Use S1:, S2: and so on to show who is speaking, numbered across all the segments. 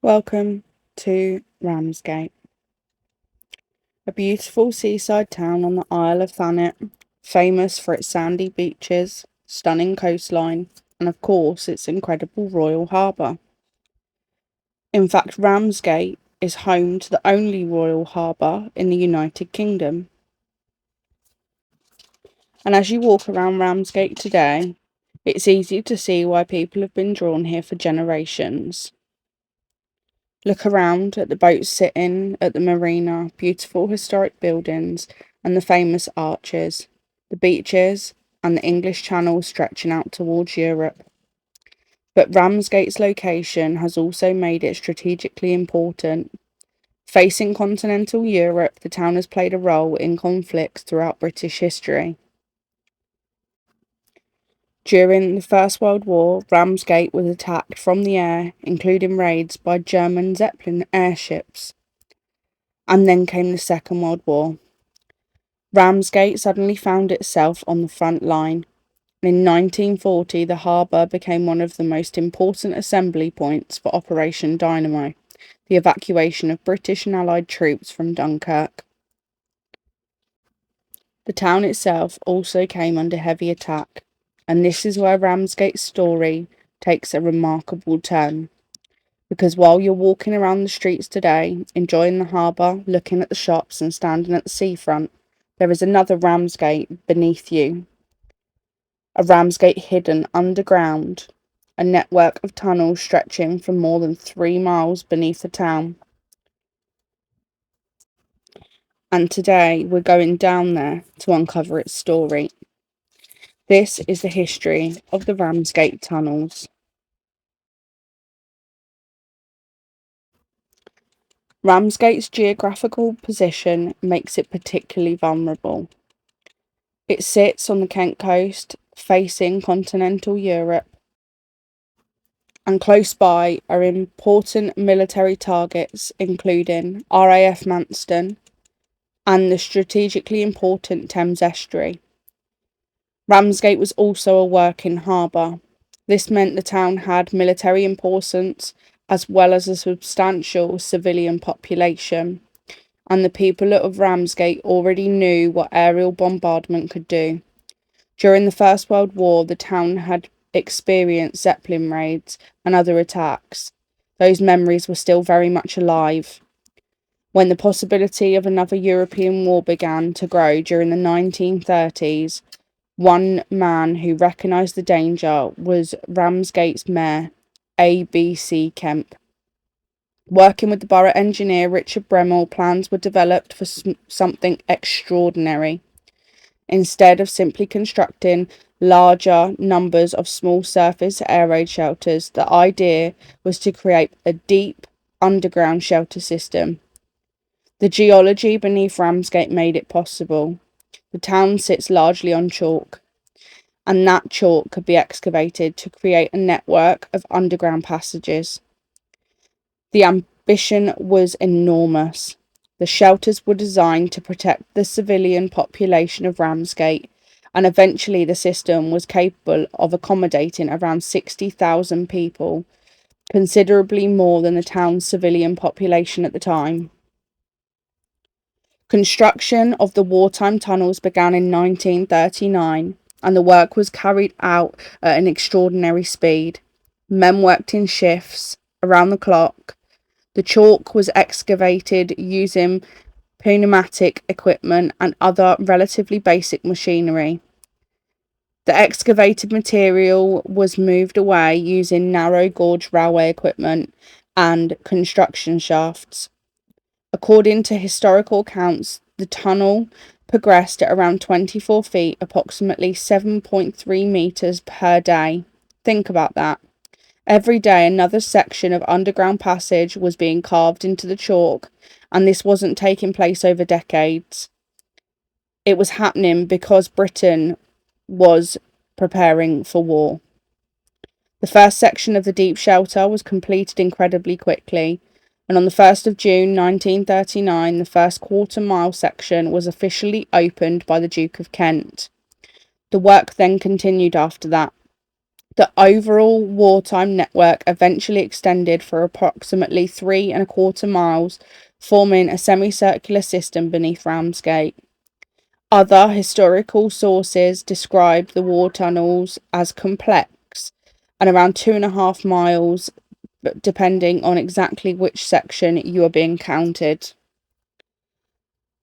S1: Welcome to Ramsgate, a beautiful seaside town on the Isle of Thanet, famous for its sandy beaches, stunning coastline, and of course its incredible Royal Harbour. In fact, Ramsgate is home to the only Royal Harbour in the United Kingdom. And as you walk around Ramsgate today, it's easy to see why people have been drawn here for generations. Look around at the boats sitting at the marina, beautiful historic buildings, and the famous arches, the beaches, and the English Channel stretching out towards Europe. But Ramsgate's location has also made it strategically important. Facing continental Europe, the town has played a role in conflicts throughout British history. During the First World War, Ramsgate was attacked from the air, including raids by German Zeppelin airships. And then came the Second World War. Ramsgate suddenly found itself on the front line. In 1940, the harbour became one of the most important assembly points for Operation Dynamo, the evacuation of British and Allied troops from Dunkirk. The town itself also came under heavy attack, and this is where Ramsgate's story takes a remarkable turn. Because while you're walking around the streets today, enjoying the harbour, looking at the shops and standing at the seafront, there is another Ramsgate beneath you. A Ramsgate hidden underground, a network of tunnels stretching for more than 3 miles beneath the town. And today we're going down there to uncover its story. This is the history of the Ramsgate tunnels. Ramsgate's geographical position makes it particularly vulnerable. It sits on the Kent coast, facing continental Europe, and close by are important military targets including RAF Manston and the strategically important Thames estuary. Ramsgate was also a working harbour. This meant the town had military importance as well as a substantial civilian population, and the people of Ramsgate already knew what aerial bombardment could do. During the First World War, the town had experienced Zeppelin raids and other attacks. Those memories were still very much alive. When the possibility of another European war began to grow during the 1930s, one man who recognised the danger was Ramsgate's mayor, A.B.C. Kemp. Working with the borough engineer Richard Bremmel, plans were developed for something extraordinary. Instead of simply constructing larger numbers of small surface air raid shelters, the idea was to create a deep underground shelter system. The geology beneath Ramsgate made it possible. The town sits largely on chalk, and that chalk could be excavated to create a network of underground passages. The ambition was enormous. The shelters were designed to protect the civilian population of Ramsgate, and eventually the system was capable of accommodating around 60,000 people, considerably more than the town's civilian population at the time. Construction of the wartime tunnels began in 1939, and the work was carried out at an extraordinary speed. Men worked in shifts, around the clock. The chalk was excavated using pneumatic equipment and other relatively basic machinery. The excavated material was moved away using narrow gauge railway equipment and construction shafts. According to historical accounts, the tunnel progressed at around 24 feet, approximately 7.3 metres per day. Think about that. Every day, another section of underground passage was being carved into the chalk, and this wasn't taking place over decades. It was happening because Britain was preparing for war. The first section of the deep shelter was completed incredibly quickly, and on the 1st of June 1939, the first quarter-mile section was officially opened by the Duke of Kent. The work then continued after that. The overall wartime network eventually extended for approximately 3.25 miles, forming a semicircular system beneath Ramsgate. Other historical sources describe the war tunnels as complex and around 2.5 miles, depending on exactly which section you are being counted.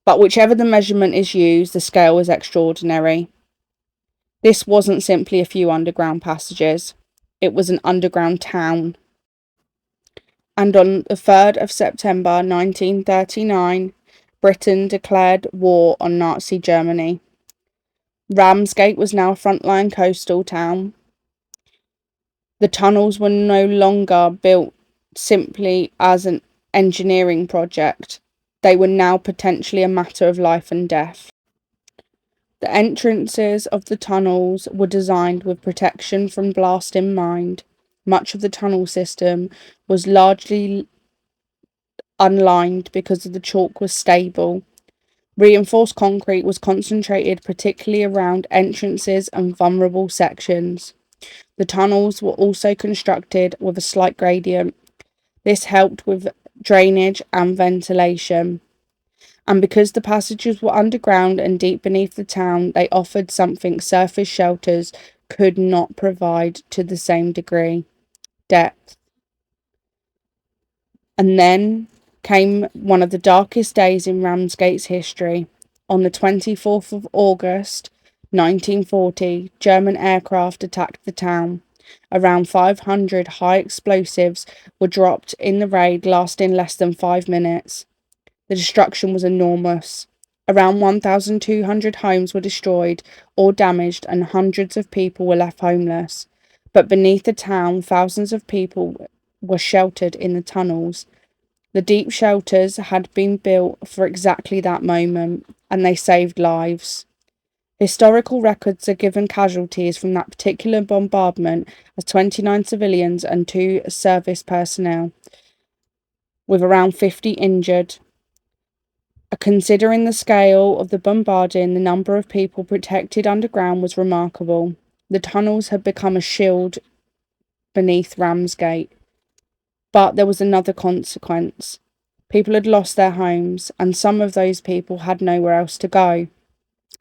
S1: But whichever the measurement is used, the scale is extraordinary. This wasn't simply a few underground passages, it was an underground town. And on the 3rd of September 1939, Britain declared war on Nazi Germany. Ramsgate was now a frontline coastal town. The tunnels were no longer built simply as an engineering project. They were now potentially a matter of life and death. The entrances of the tunnels were designed with protection from blast in mind. Much of the tunnel system was largely unlined because the chalk was stable. Reinforced concrete was concentrated particularly around entrances and vulnerable sections. The tunnels were also constructed with a slight gradient. This helped with drainage and ventilation. And because the passages were underground and deep beneath the town, they offered something surface shelters could not provide to the same degree: depth. And then came one of the darkest days in Ramsgate's history. On the 24th of August 1940, German aircraft attacked the town. Around 500 high explosives were dropped in the raid, lasting less than 5 minutes. The destruction was enormous. Around 1,200 homes were destroyed or damaged, and hundreds of people were left homeless. But beneath the town, thousands of people were sheltered in the tunnels. The deep shelters had been built for exactly that moment, and they saved lives. Historical records are given casualties from that particular bombardment as 29 civilians and 2 service personnel, with around 50 injured. Considering the scale of the bombarding, the number of people protected underground was remarkable. The tunnels had become a shield beneath Ramsgate. But there was another consequence. People had lost their homes, and some of those people had nowhere else to go.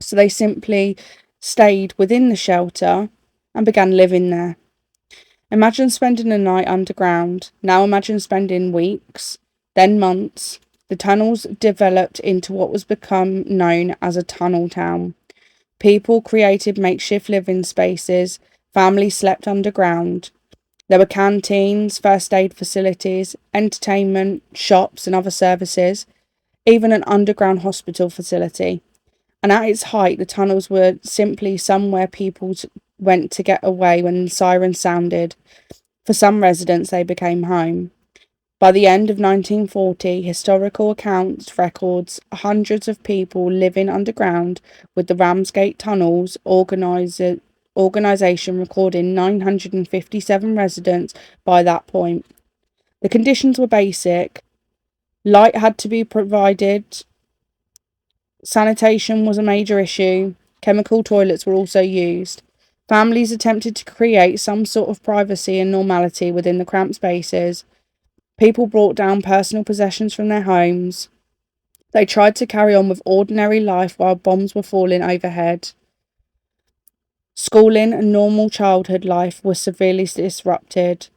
S1: So they simply stayed within the shelter and began living there. Imagine spending a night underground. Now imagine spending weeks, then months. The tunnels developed into what was become known as a tunnel town. People created makeshift living spaces. Families slept underground. There were canteens, first aid facilities, entertainment, shops and other services, even an underground hospital facility. And at its height, the tunnels were simply somewhere people went to get away when the sirens sounded. For some residents, they became home. By the end of 1940, historical accounts records hundreds of people living underground, with the Ramsgate Tunnels organisation recording 957 residents by that point. The conditions were basic. Light had to be provided. Sanitation was a major issue. Chemical toilets were also used. Families attempted to create some sort of privacy and normality within the cramped spaces. People brought down personal possessions from their homes. They tried to carry on with ordinary life while bombs were falling overhead. Schooling and normal childhood life were severely disrupted.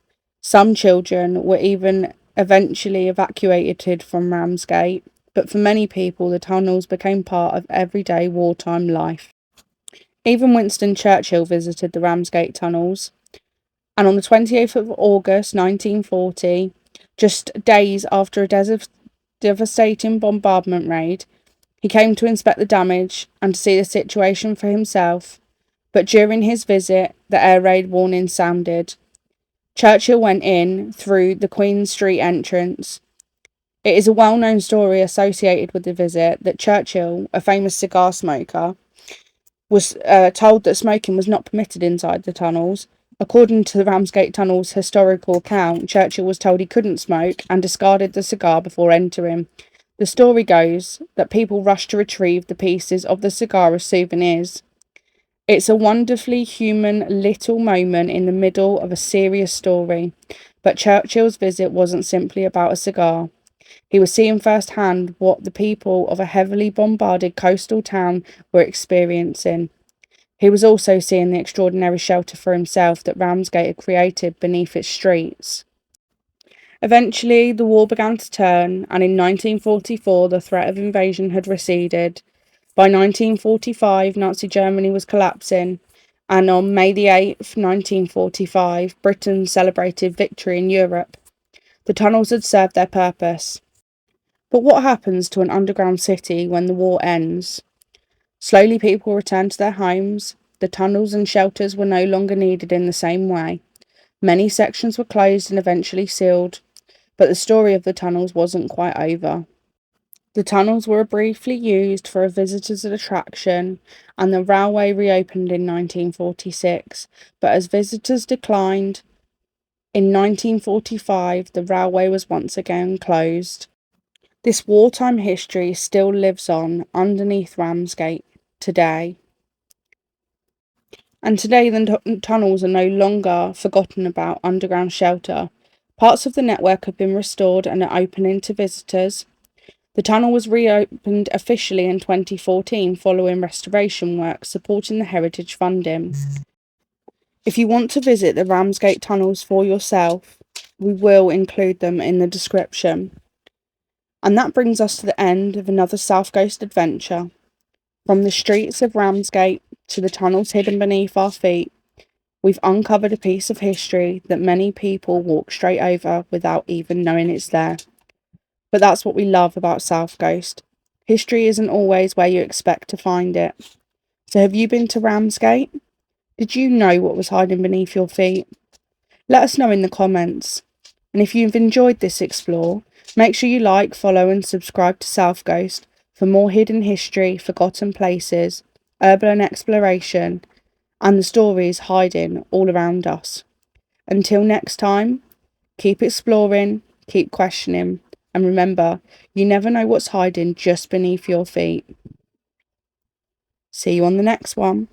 S1: Some children were even eventually evacuated from Ramsgate, but for many people, the tunnels became part of everyday wartime life. Even Winston Churchill visited the Ramsgate tunnels, and on the 28th of August 1940, just days after a devastating bombardment raid, he came to inspect the damage and to see the situation for himself. But during his visit, the air raid warning sounded. Churchill went in through the Queen Street entrance. It is a well-known story associated with the visit that Churchill, a famous cigar smoker, was told that smoking was not permitted inside the tunnels. According to the Ramsgate Tunnels historical account, Churchill was told he couldn't smoke and discarded the cigar before entering. The story goes that people rushed to retrieve the pieces of the cigar as souvenirs. It's a wonderfully human little moment in the middle of a serious story, but Churchill's visit wasn't simply about a cigar. He was seeing firsthand what the people of a heavily bombarded coastal town were experiencing. He was also seeing the extraordinary shelter for himself that Ramsgate had created beneath its streets. Eventually, the war began to turn, and in 1944, the threat of invasion had receded. By 1945, Nazi Germany was collapsing, and on May the 8th, 1945, Britain celebrated victory in Europe. The tunnels had served their purpose. But what happens to an underground city when the war ends? Slowly, people return to their homes. The tunnels and shelters were no longer needed in the same way. Many sections were closed and eventually sealed, but the story of the tunnels wasn't quite over. The tunnels were briefly used for a visitors' attraction, and the railway reopened in 1946, but as visitors declined, in 1945 the railway was once again closed. This wartime history still lives on underneath Ramsgate today. And today the tunnels are no longer forgotten about underground shelter. Parts of the network have been restored and are opening to visitors. The tunnel was reopened officially in 2014 following restoration work supporting the heritage funding. If you want to visit the Ramsgate tunnels for yourself, we will include them in the description. And that brings us to the end of another South Coast adventure. From the streets of Ramsgate to the tunnels hidden beneath our feet, we've uncovered a piece of history that many people walk straight over without even knowing it's there. But that's what we love about South Coast. History isn't always where you expect to find it. So have you been to Ramsgate? Did you know what was hiding beneath your feet? Let us know in the comments. And if you've enjoyed this explore, make sure you like, follow and subscribe to South Coast for more hidden history, forgotten places, urban exploration, and the stories hiding all around us. Until next time, keep exploring, keep questioning, and remember, you never know what's hiding just beneath your feet. See you on the next one.